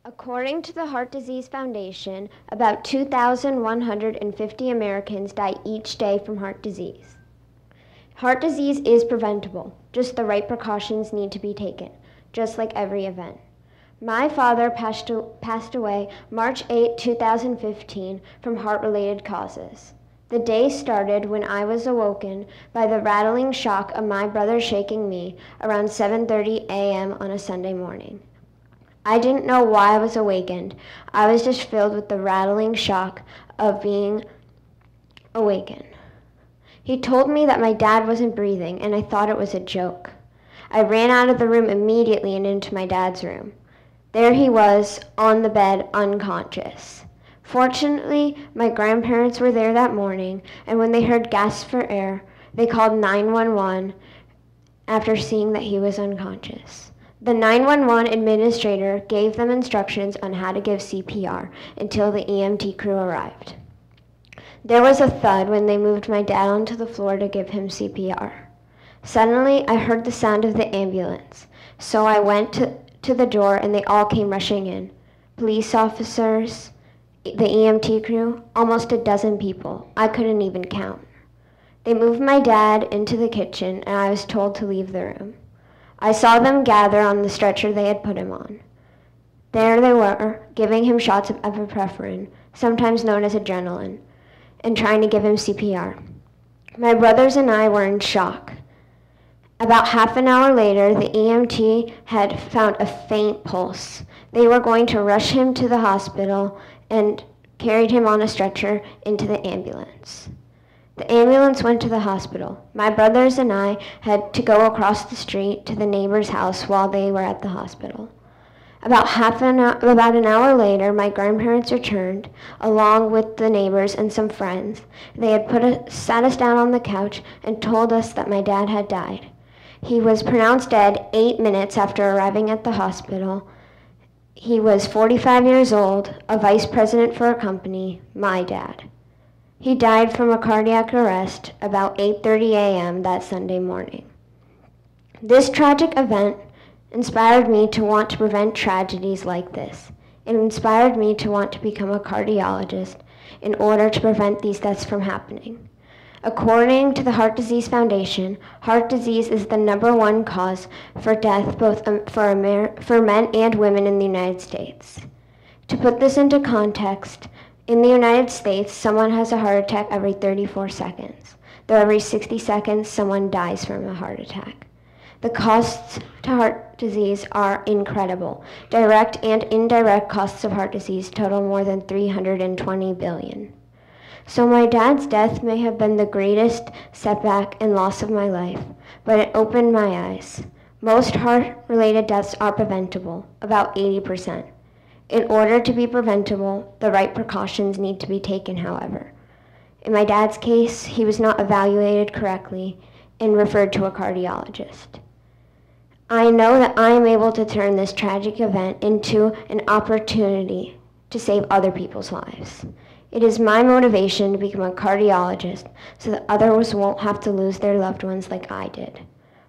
According to the Heart Disease Foundation, about 2,150 Americans die each day from heart disease. Heart disease is preventable, just the right precautions need to be taken, just like every event. My father passed away March 8, 2015 from heart-related causes. The day started when I was awoken by the rattling shock of my brother shaking me around 7:30 a.m. on a Sunday morning. I didn't know why I was awakened. I was just filled with the rattling shock of being awakened. He told me that my dad wasn't breathing, and I thought it was a joke. I ran out of the room immediately and into my dad's room. There he was, on the bed, unconscious. Fortunately, my grandparents were there that morning, and when they heard gasps for air, they called 911 after seeing that he was unconscious. The 911 administrator gave them instructions on how to give CPR until the EMT crew arrived. There was a thud when they moved my dad onto the floor to give him CPR. Suddenly, I heard the sound of the ambulance, so I went to the door and they all came rushing in. Police officers, the EMT crew, almost a dozen people. I couldn't even count. They moved my dad into the kitchen and I was told to leave the room. I saw them gather on the stretcher they had put him on. There they were, giving him shots of epinephrine, sometimes known as adrenaline, and trying to give him CPR. My brothers and I were in shock. About half an hour later, the EMT had found a faint pulse. They were going to rush him to the hospital and carried him on a stretcher into the ambulance. The ambulance went to the hospital. My brothers and I had to go across the street to the neighbor's house while they were at the hospital. About an hour later, my grandparents returned, along with the neighbors and some friends. They had sat us down on the couch and told us that my dad had died. He was pronounced dead 8 minutes after arriving at the hospital. He was 45 years old, a vice president for a company, my dad. He died from a cardiac arrest about 8:30 a.m. that Sunday morning. This tragic event inspired me to want to prevent tragedies like this. It inspired me to want to become a cardiologist in order to prevent these deaths from happening. According to the Heart Disease Foundation, heart disease is the #1 cause for death both for men and women in the United States. To put this into context, in the United States, someone has a heart attack every 34 seconds. Though every 60 seconds, someone dies from a heart attack. The costs to heart disease are incredible. Direct and indirect costs of heart disease total more than $320 billion. So my dad's death may have been the greatest setback and loss of my life, but it opened my eyes. Most heart-related deaths are preventable, about 80%. In order to be preventable, the right precautions need to be taken, however. In my dad's case, he was not evaluated correctly and referred to a cardiologist. I know that I am able to turn this tragic event into an opportunity to save other people's lives. It is my motivation to become a cardiologist so that others won't have to lose their loved ones like I did.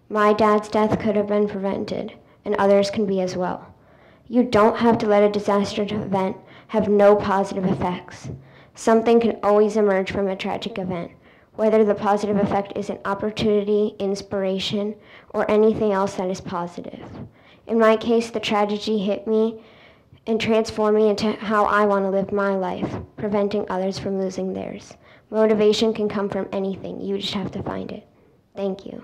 My dad's death could have been prevented, and others can be as well. You don't have to let a disaster event have no positive effects. Something can always emerge from a tragic event, whether the positive effect is an opportunity, inspiration, or anything else that is positive. In my case, the tragedy hit me and transformed me into how I want to live my life, preventing others from losing theirs. Motivation can come from anything. You just have to find it. Thank you.